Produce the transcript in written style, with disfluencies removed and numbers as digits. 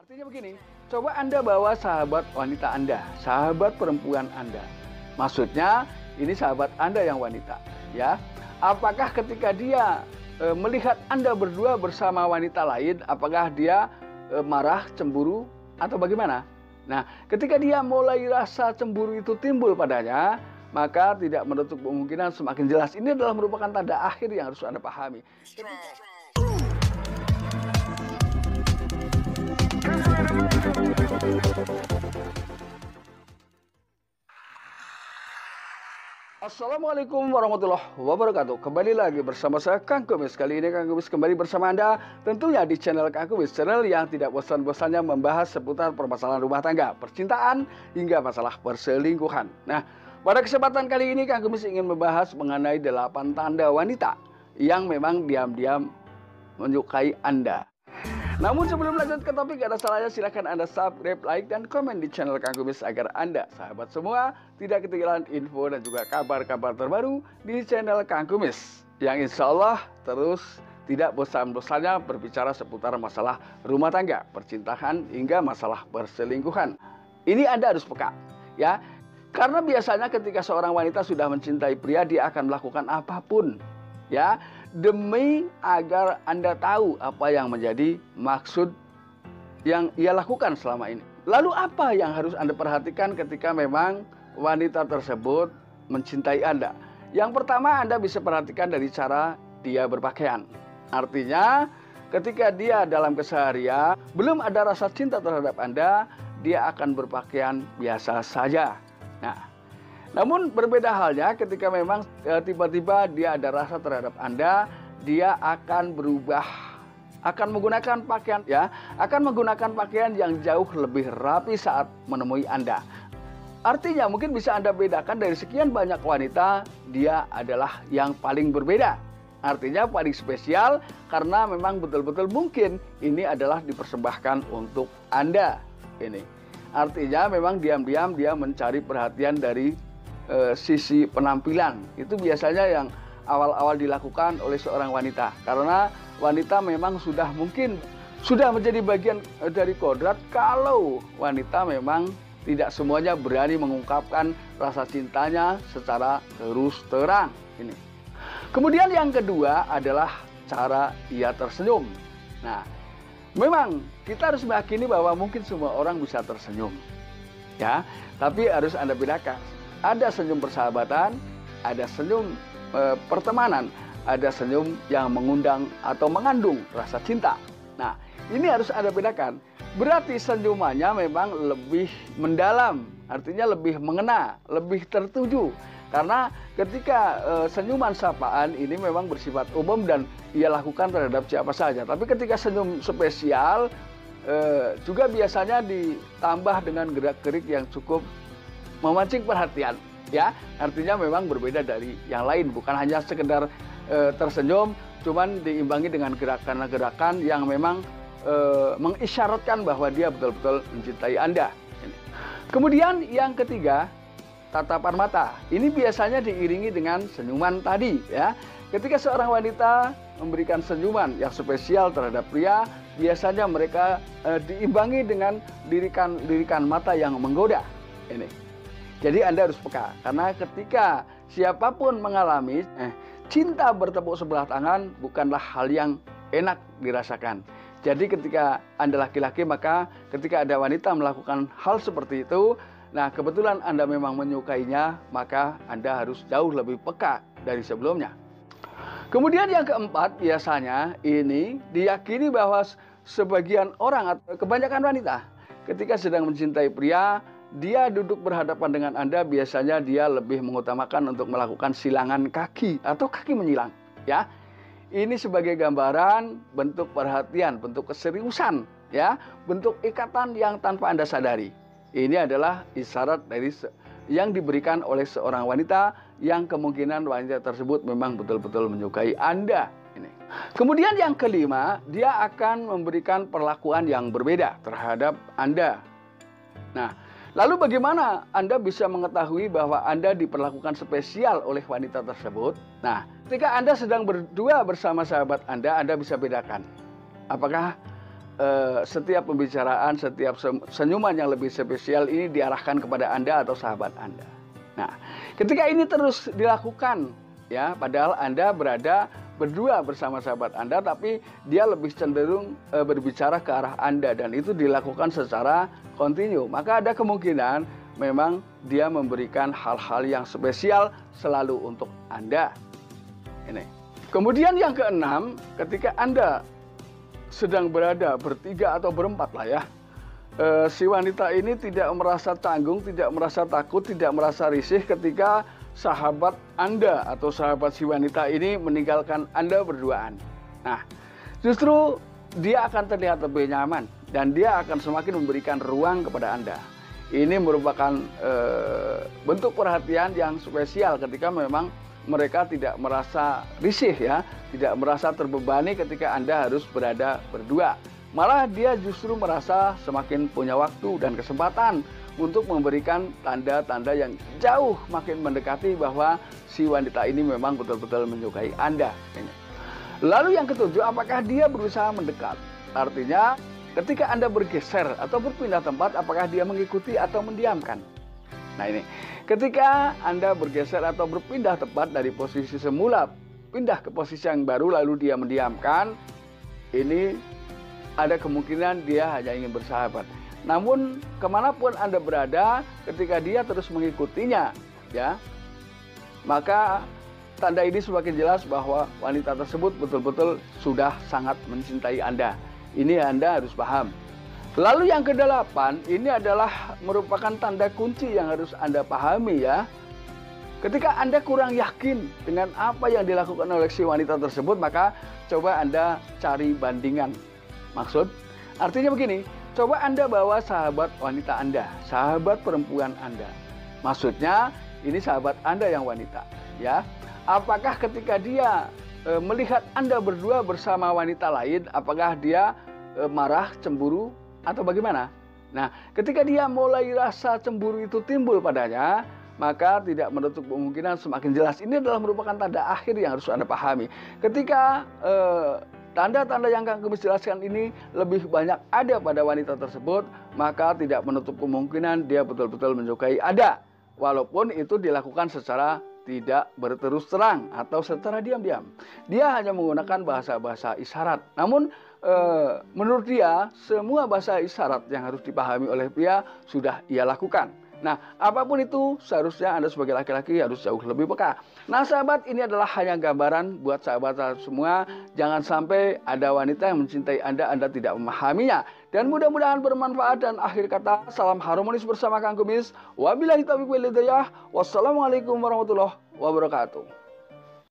Artinya begini, coba Anda bawa sahabat wanita Anda, sahabat perempuan Anda. Maksudnya ini sahabat Anda yang wanita, ya. Apakah ketika dia melihat Anda berdua bersama wanita lain, apakah dia marah, cemburu, atau bagaimana? Nah, ketika dia mulai rasa cemburu itu timbul padanya, maka tidak menutup kemungkinan semakin jelas. Ini adalah merupakan tanda akhir yang harus Anda pahami. Assalamualaikum warahmatullahi wabarakatuh. Kembali lagi bersama saya Kang Kumis. Kali ini Kang Kumis kembali bersama Anda, tentunya di channel Kang Kumis, channel yang tidak bosan-bosannya membahas seputar permasalahan rumah tangga, percintaan, hingga masalah perselingkuhan. Nah, pada kesempatan kali ini Kang Kumis ingin membahas mengenai 8 tanda wanita yang memang diam-diam menyukai Anda. Namun sebelum lanjut ke topik, ada salahnya silahkan Anda subscribe, like, dan komen di channel Kang Kumis agar Anda, sahabat semua, tidak ketinggalan info dan juga kabar-kabar terbaru di channel Kang Kumis, yang insya Allah terus tidak bosan-bosannya berbicara seputar masalah rumah tangga, percintaan, hingga masalah perselingkuhan. Ini Anda harus peka, ya. Karena biasanya ketika seorang wanita sudah mencintai pria, dia akan melakukan apapun, ya, demi agar Anda tahu apa yang menjadi maksud yang ia lakukan selama ini. Lalu apa yang harus Anda perhatikan ketika memang wanita tersebut mencintai Anda? Yang pertama, Anda bisa perhatikan dari cara dia berpakaian. Artinya ketika dia dalam keseharian belum ada rasa cinta terhadap Anda, dia akan berpakaian biasa saja. Nah, namun berbeda halnya ketika memang tiba-tiba dia ada rasa terhadap Anda, dia akan berubah, akan menggunakan pakaian, ya, akan menggunakan pakaian yang jauh lebih rapi saat menemui Anda. Artinya mungkin bisa Anda bedakan dari sekian banyak wanita, dia adalah yang paling berbeda. Artinya paling spesial karena memang betul-betul mungkin ini adalah dipersembahkan untuk Anda. Ini artinya memang diam-diam dia mencari perhatian dari sisi penampilan. Itu biasanya yang awal-awal dilakukan oleh seorang wanita, karena wanita memang mungkin sudah menjadi bagian dari kodrat kalau wanita memang tidak semuanya berani mengungkapkan rasa cintanya secara terus terang. Ini. Kemudian yang kedua adalah cara ia tersenyum. Nah, memang kita harus meyakini bahwa mungkin semua orang bisa tersenyum, ya, tapi harus Anda bedakan. Ada senyum persahabatan, ada senyum pertemanan, ada senyum yang mengundang atau mengandung rasa cinta. Nah, ini harus Anda bedakan. Berarti senyumannya memang lebih mendalam, artinya lebih mengena, lebih tertuju. Karena ketika senyuman sapaan ini memang bersifat umum dan ia lakukan terhadap siapa saja. Tapi ketika senyum spesial juga biasanya ditambah dengan gerak-gerik yang cukup memancing perhatian, ya. Artinya memang berbeda dari yang lain, bukan hanya sekedar tersenyum, cuman diimbangi dengan gerakan-gerakan yang memang mengisyaratkan bahwa dia betul-betul mencintai Anda. Kemudian yang ketiga, tatapan mata. Ini biasanya diiringi dengan senyuman tadi, ya. Ketika seorang wanita memberikan senyuman yang spesial terhadap pria, biasanya mereka diimbangi dengan lirikan mata yang menggoda. Ini. Jadi Anda harus peka, karena ketika siapapun mengalami cinta bertepuk sebelah tangan bukanlah hal yang enak dirasakan. Jadi ketika Anda laki-laki, maka ketika ada wanita melakukan hal seperti itu, nah kebetulan Anda memang menyukainya, maka Anda harus jauh lebih peka dari sebelumnya. Kemudian yang keempat, biasanya ini diyakini bahwa sebagian orang atau kebanyakan wanita ketika sedang mencintai pria, dia duduk berhadapan dengan Anda, biasanya dia lebih mengutamakan untuk melakukan silangan kaki atau kaki menyilang, ya. Ini sebagai gambaran bentuk perhatian, bentuk keseriusan, ya, bentuk ikatan yang tanpa Anda sadari. Ini adalah isyarat dari yang diberikan oleh seorang wanita yang kemungkinan wanita tersebut memang betul-betul menyukai Anda. Ini. Kemudian yang kelima, dia akan memberikan perlakuan yang berbeda terhadap Anda. Nah, lalu bagaimana Anda bisa mengetahui bahwa Anda diperlakukan spesial oleh wanita tersebut? Nah, ketika Anda sedang berdua bersama sahabat Anda bisa bedakan. Apakah setiap pembicaraan, setiap senyuman yang lebih spesial ini diarahkan kepada Anda atau sahabat Anda. Nah, ketika ini terus dilakukan, ya, padahal Anda berada berdua bersama sahabat Anda, tapi dia lebih cenderung berbicara ke arah Anda, dan itu dilakukan secara kontinu, maka ada kemungkinan memang dia memberikan hal-hal yang spesial selalu untuk Anda. Ini. Kemudian yang keenam, ketika Anda sedang berada bertiga atau berempat lah ya, si wanita ini tidak merasa canggung, tidak merasa takut, tidak merasa risih ketika sahabat Anda atau sahabat si wanita ini meninggalkan Anda berduaan. Nah, justru dia akan terlihat lebih nyaman dan dia akan semakin memberikan ruang kepada Anda. Ini merupakan bentuk perhatian yang spesial ketika memang mereka tidak merasa risih, ya, tidak merasa terbebani ketika Anda harus berada berdua. Malah dia justru merasa semakin punya waktu dan kesempatan untuk memberikan tanda-tanda yang jauh makin mendekati bahwa si wanita ini memang betul-betul menyukai Anda. Lalu yang ketujuh, apakah dia berusaha mendekat? Artinya ketika Anda bergeser atau berpindah tempat, apakah dia mengikuti atau mendiamkan? Nah ini, ketika Anda bergeser atau berpindah tempat dari posisi semula, pindah ke posisi yang baru lalu dia mendiamkan, ini ada kemungkinan dia hanya ingin bersahabat. Namun kemanapun Anda berada, ketika dia terus mengikutinya, ya, maka tanda ini semakin jelas bahwa wanita tersebut betul-betul sudah sangat mencintai Anda. Ini Anda harus paham. Lalu yang kedelapan, ini adalah merupakan tanda kunci yang harus Anda pahami, ya. Ketika Anda kurang yakin dengan apa yang dilakukan oleh si wanita tersebut, maka coba Anda cari bandingan. Maksud, artinya begini, coba Anda bawa sahabat wanita Anda, sahabat perempuan Anda. Maksudnya, ini sahabat Anda yang wanita, ya. Apakah ketika dia melihat Anda berdua bersama wanita lain, apakah dia marah, cemburu, atau bagaimana? Nah, ketika dia mulai rasa cemburu itu timbul padanya, maka tidak menutup kemungkinan semakin jelas. Ini adalah merupakan tanda akhir yang harus Anda pahami. Ketika tanda-tanda yang akan kami jelaskan ini lebih banyak ada pada wanita tersebut, maka tidak menutup kemungkinan dia betul-betul menyukai Anda. Walaupun itu dilakukan secara tidak berterus terang atau secara diam-diam. Dia hanya menggunakan bahasa-bahasa isyarat. Namun menurut dia, semua bahasa isyarat yang harus dipahami oleh pria sudah ia lakukan. Nah, apapun itu, seharusnya Anda sebagai laki-laki harus jauh lebih peka. Nah, sahabat, ini adalah hanya gambaran buat sahabat semua. Jangan sampai ada wanita yang mencintai Anda tidak memahaminya. Dan mudah-mudahan bermanfaat. Dan akhir kata, salam harmonis bersama Kang Kumis. Wabillahi taufiq wal hidayah. Wassalamualaikum warahmatullahi wabarakatuh.